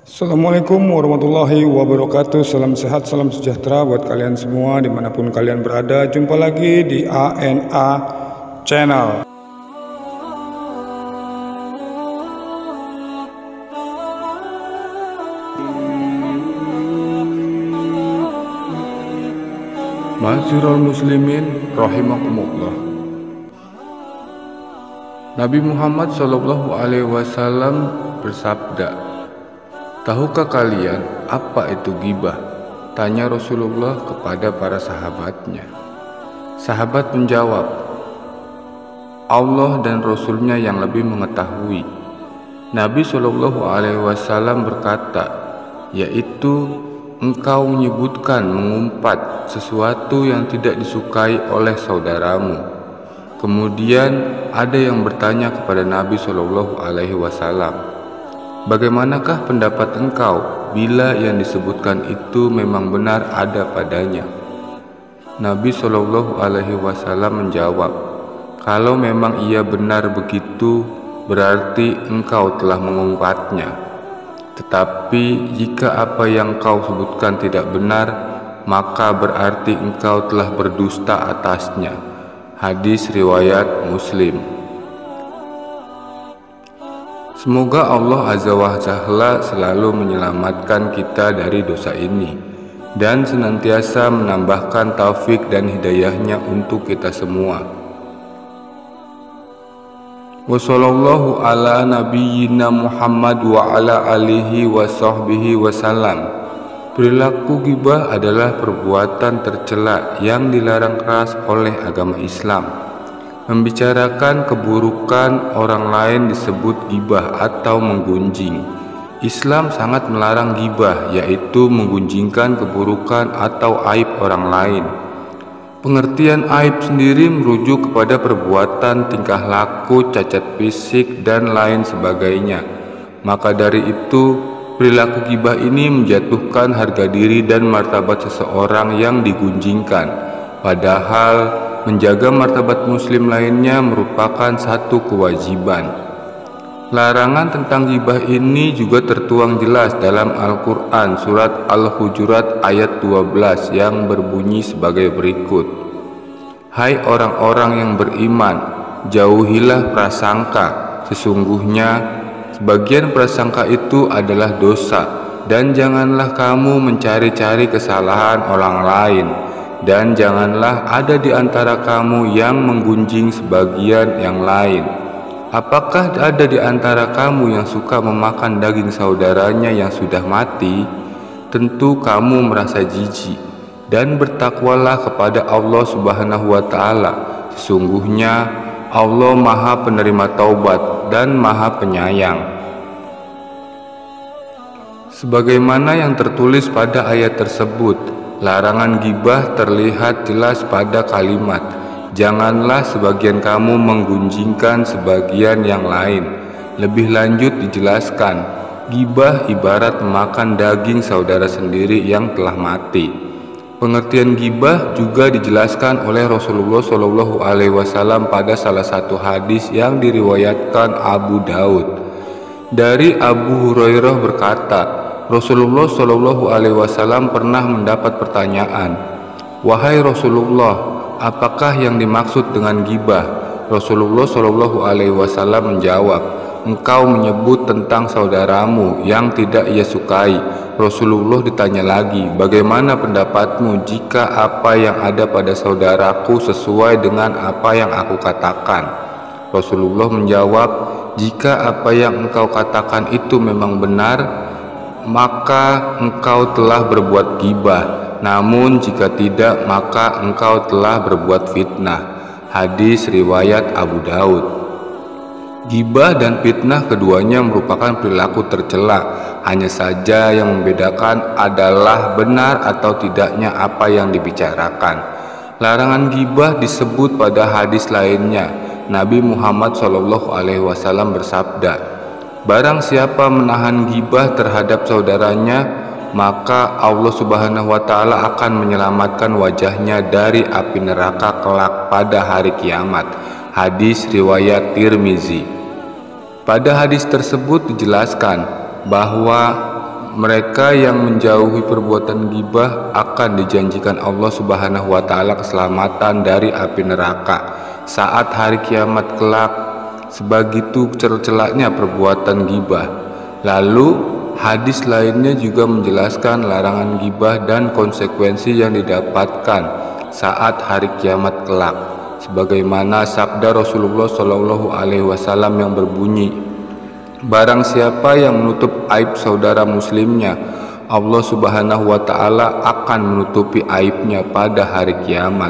Assalamualaikum warahmatullahi wabarakatuh. Salam sehat, salam sejahtera buat kalian semua dimanapun kalian berada. Jumpa lagi di ANA Channel. Ma'asyiral muslimin rahimakumullah. Nabi Muhammad SAW bersabda, "Tahukah kalian apa itu ghibah?" Tanya Rasulullah kepada para sahabatnya. Sahabat menjawab, "Allah dan Rasulnya yang lebih mengetahui." Nabi SAW berkata, yaitu engkau menyebutkan mengumpat sesuatu yang tidak disukai oleh saudaramu. Kemudian ada yang bertanya kepada Nabi SAW, "Bagaimanakah pendapat engkau bila yang disebutkan itu memang benar ada padanya?" Nabi SAW menjawab, "Kalau memang ia benar begitu, berarti engkau telah mengumpatnya. Tetapi jika apa yang kau sebutkan tidak benar, maka berarti engkau telah berdusta atasnya." Hadis riwayat Muslim. Semoga Allah Azza wa Jalla selalu menyelamatkan kita dari dosa ini dan senantiasa menambahkan taufik dan hidayahnya untuk kita semua. Wassallallahu ala nabiyyina Muhammad wa ala alihi wa sahbihi wasallam. Perilaku ghibah adalah perbuatan tercela yang dilarang keras oleh agama Islam. Membicarakan keburukan orang lain disebut ghibah atau menggunjing. Islam sangat melarang ghibah, yaitu menggunjingkan keburukan atau aib orang lain. Pengertian aib sendiri merujuk kepada perbuatan, tingkah laku, cacat fisik, dan lain sebagainya. Maka dari itu, perilaku ghibah ini menjatuhkan harga diri dan martabat seseorang yang digunjingkan. Padahal menjaga martabat muslim lainnya merupakan satu kewajiban. Larangan tentang ghibah ini juga tertuang jelas dalam Al-Quran surat Al-Hujurat ayat 12 yang berbunyi sebagai berikut. "Hai orang-orang yang beriman, jauhilah prasangka, sesungguhnya sebagian prasangka itu adalah dosa, dan janganlah kamu mencari-cari kesalahan orang lain, dan janganlah ada di antara kamu yang menggunjing sebagian yang lain. Apakah ada di antara kamu yang suka memakan daging saudaranya yang sudah mati? Tentu kamu merasa jijik, dan bertakwalah kepada Allah Subhanahu wa Ta'ala. Sesungguhnya Allah Maha Penerima Taubat dan Maha Penyayang." Sebagaimana yang tertulis pada ayat tersebut, larangan ghibah terlihat jelas pada kalimat, "Janganlah sebagian kamu menggunjingkan sebagian yang lain." Lebih lanjut dijelaskan, ghibah ibarat memakan daging saudara sendiri yang telah mati. Pengertian ghibah juga dijelaskan oleh Rasulullah SAW pada salah satu hadis yang diriwayatkan Abu Daud. Dari Abu Hurairah berkata, Rasulullah SAW pernah mendapat pertanyaan, "Wahai Rasulullah, apakah yang dimaksud dengan ghibah?" Rasulullah SAW menjawab, "Engkau menyebut tentang saudaramu yang tidak ia sukai." Rasulullah ditanya lagi, "Bagaimana pendapatmu jika apa yang ada pada saudaraku sesuai dengan apa yang aku katakan?" Rasulullah menjawab, "Jika apa yang engkau katakan itu memang benar, maka engkau telah berbuat ghibah. Namun jika tidak, maka engkau telah berbuat fitnah." Hadis riwayat Abu Daud. Ghibah dan fitnah keduanya merupakan perilaku tercela. Hanya saja yang membedakan adalah benar atau tidaknya apa yang dibicarakan. Larangan ghibah disebut pada hadis lainnya. Nabi Muhammad SAW bersabda, "Barang siapa menahan ghibah terhadap saudaranya, maka Allah Subhanahu wa Ta'ala akan menyelamatkan wajahnya dari api neraka kelak pada hari kiamat." Hadis riwayat Tirmizi. Pada hadis tersebut dijelaskan bahwa Mereka yang menjauhi perbuatan ghibah akan dijanjikan Allah Subhanahu wa taala keselamatan dari api neraka saat hari kiamat kelak. Sebegitu celaknya perbuatan ghibah. Lalu hadis lainnya juga menjelaskan larangan ghibah dan konsekuensi yang didapatkan saat hari kiamat kelak. Sebagaimana sabda Rasulullah Shallallahu Alaihi Wasallam yang berbunyi, barang siapa yang menutup aib saudara muslimnya, Allah Subhanahu wa taala akan menutupi aibnya pada hari kiamat.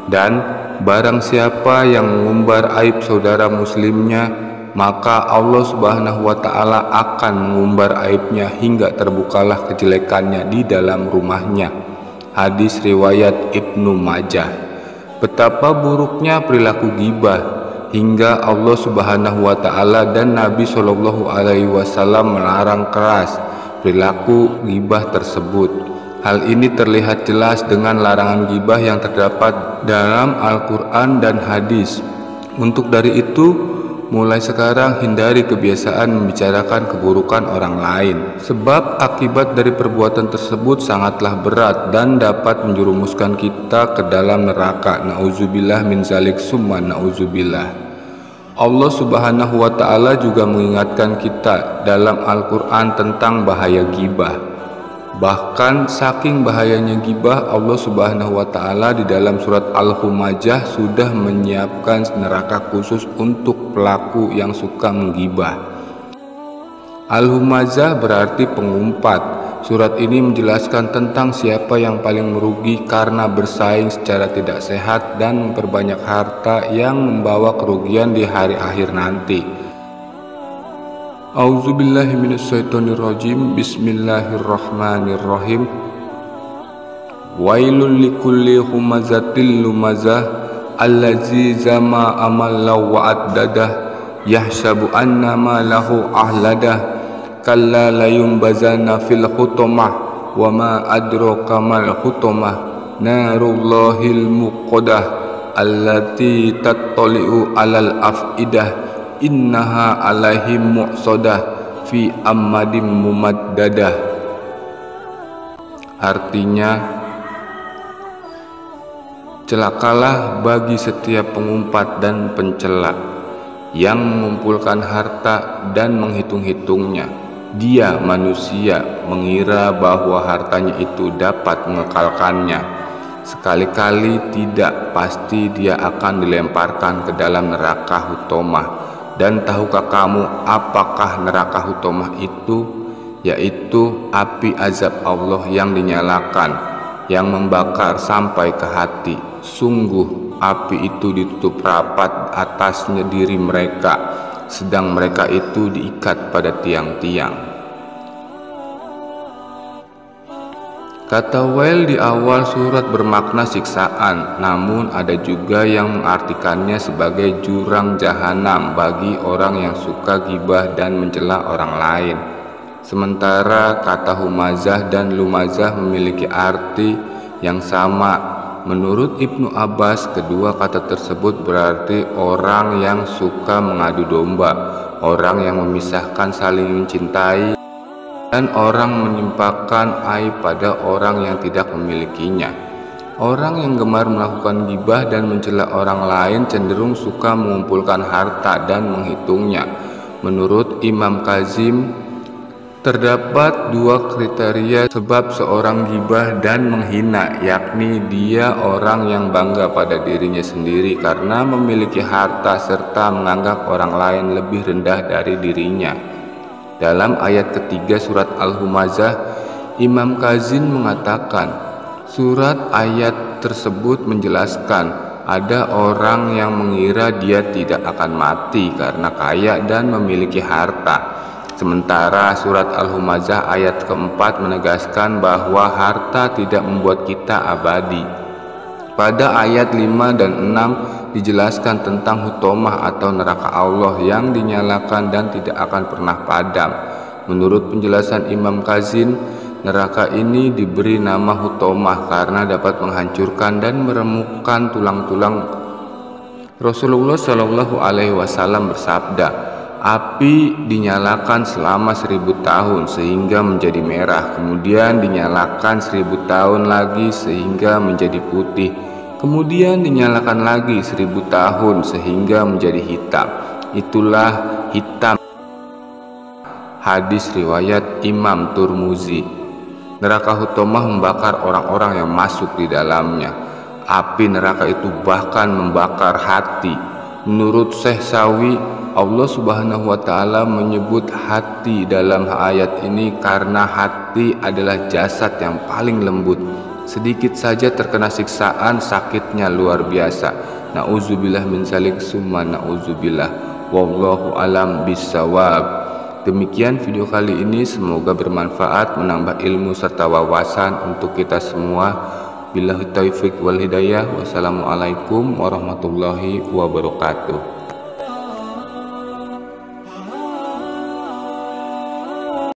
Dan barang siapa yang mengumbar aib saudara muslimnya, maka Allah Subhanahu wa taala akan mengumbar aibnya hingga terbukalah kejelekannya di dalam rumahnya. Hadis riwayat Ibnu Majah. Betapa buruknya perilaku ghibah hingga Allah Subhanahu wa taala dan Nabi Shallallahu alaihi wasallam melarang keras perilaku ghibah tersebut. Hal ini terlihat jelas dengan larangan ghibah yang terdapat dalam Al-Qur'an dan hadis. Untuk dari itu, mulai sekarang hindari kebiasaan membicarakan keburukan orang lain, sebab akibat dari perbuatan tersebut sangatlah berat dan dapat menjerumuskan kita ke dalam neraka. Nauzubillah min zalik summa nauzubillah. Allah Subhanahu wa taala juga mengingatkan kita dalam Al-Qur'an tentang bahaya ghibah. Bahkan saking bahayanya ghibah, Allah Subhanahu wa taala di dalam surat Al-Humazah sudah menyiapkan neraka khusus untuk pelaku yang suka menggibah. Al-Humazah berarti pengumpat. Surat ini menjelaskan tentang siapa yang paling merugi karena bersaing secara tidak sehat dan memperbanyak harta yang membawa kerugian di hari akhir nanti. A'udzubillahi minasyaitonirrajim. Bismillahirrahmanirrahim. Wailul likulli humazatil lumazah allazi zama amalau wa addadah yahsabu anna ma lahu ahladah kalla layumbazana fil hutamah wa ma adraka mal hutamah narullahil muqadah allati tattali'u alal afidah innaha alaihim muqsadah fi ammadim mumaddadah. Artinya, celakalah bagi setiap pengumpat dan pencela yang mengumpulkan harta dan menghitung-hitungnya. Dia manusia mengira bahwa hartanya itu dapat mengekalkannya. Sekali-kali tidak, pasti dia akan dilemparkan ke dalam neraka hutomah. Dan tahukah kamu apakah neraka hutomah itu? Yaitu api azab Allah yang dinyalakan, yang membakar sampai ke hati. Sungguh api itu ditutup rapat atasnya diri mereka, sedang mereka itu diikat pada tiang-tiang. Kata wail di awal surat bermakna siksaan, namun ada juga yang mengartikannya sebagai jurang jahanam bagi orang yang suka gibah dan mencela orang lain. Sementara kata humazah dan lumazah memiliki arti yang sama. Menurut Ibnu Abbas, kedua kata tersebut berarti orang yang suka mengadu domba, orang yang memisahkan saling mencintai, dan orang menyimpangkan aib pada orang yang tidak memilikinya. Orang yang gemar melakukan gibah dan mencela orang lain cenderung suka mengumpulkan harta dan menghitungnya. Menurut Imam Kazim, terdapat dua kriteria sebab seorang gibah dan menghina, yakni dia orang yang bangga pada dirinya sendiri karena memiliki harta serta menganggap orang lain lebih rendah dari dirinya. Dalam ayat ketiga surat Al-Humazah, Imam Kazim mengatakan, surat ayat tersebut menjelaskan ada orang yang mengira dia tidak akan mati karena kaya dan memiliki harta. Sementara surat Al-Humazah ayat keempat menegaskan bahwa harta tidak membuat kita abadi. Pada ayat 5 dan 6 dijelaskan tentang hutomah atau neraka Allah yang dinyalakan dan tidak akan pernah padam. Menurut penjelasan Imam Kazim, neraka ini diberi nama hutomah karena dapat menghancurkan dan meremukkan tulang-tulang. Rasulullah Shallallahu alaihi wasallam bersabda, Api dinyalakan selama 1000 tahun sehingga menjadi merah, kemudian dinyalakan 1000 tahun lagi sehingga menjadi putih, kemudian dinyalakan lagi 1000 tahun sehingga menjadi hitam. Itulah hitam. Hadis riwayat Imam Turmuzi. Neraka Huthomah membakar orang-orang yang masuk di dalamnya. Api neraka itu bahkan membakar hati. Menurut Syekh Sawi, Allah Subhanahu wa Ta'ala menyebut hati dalam ayat ini karena hati adalah jasad yang paling lembut. Sedikit saja terkena siksaan, sakitnya luar biasa. Nauzubillah min zalik summa nauzubillah. Wallahu alam bisawab. Demikian video kali ini, semoga bermanfaat, menambah ilmu serta wawasan untuk kita semua. Billahi taufiq wal hidayah. Wassalamualaikum warahmatullahi wabarakatuh.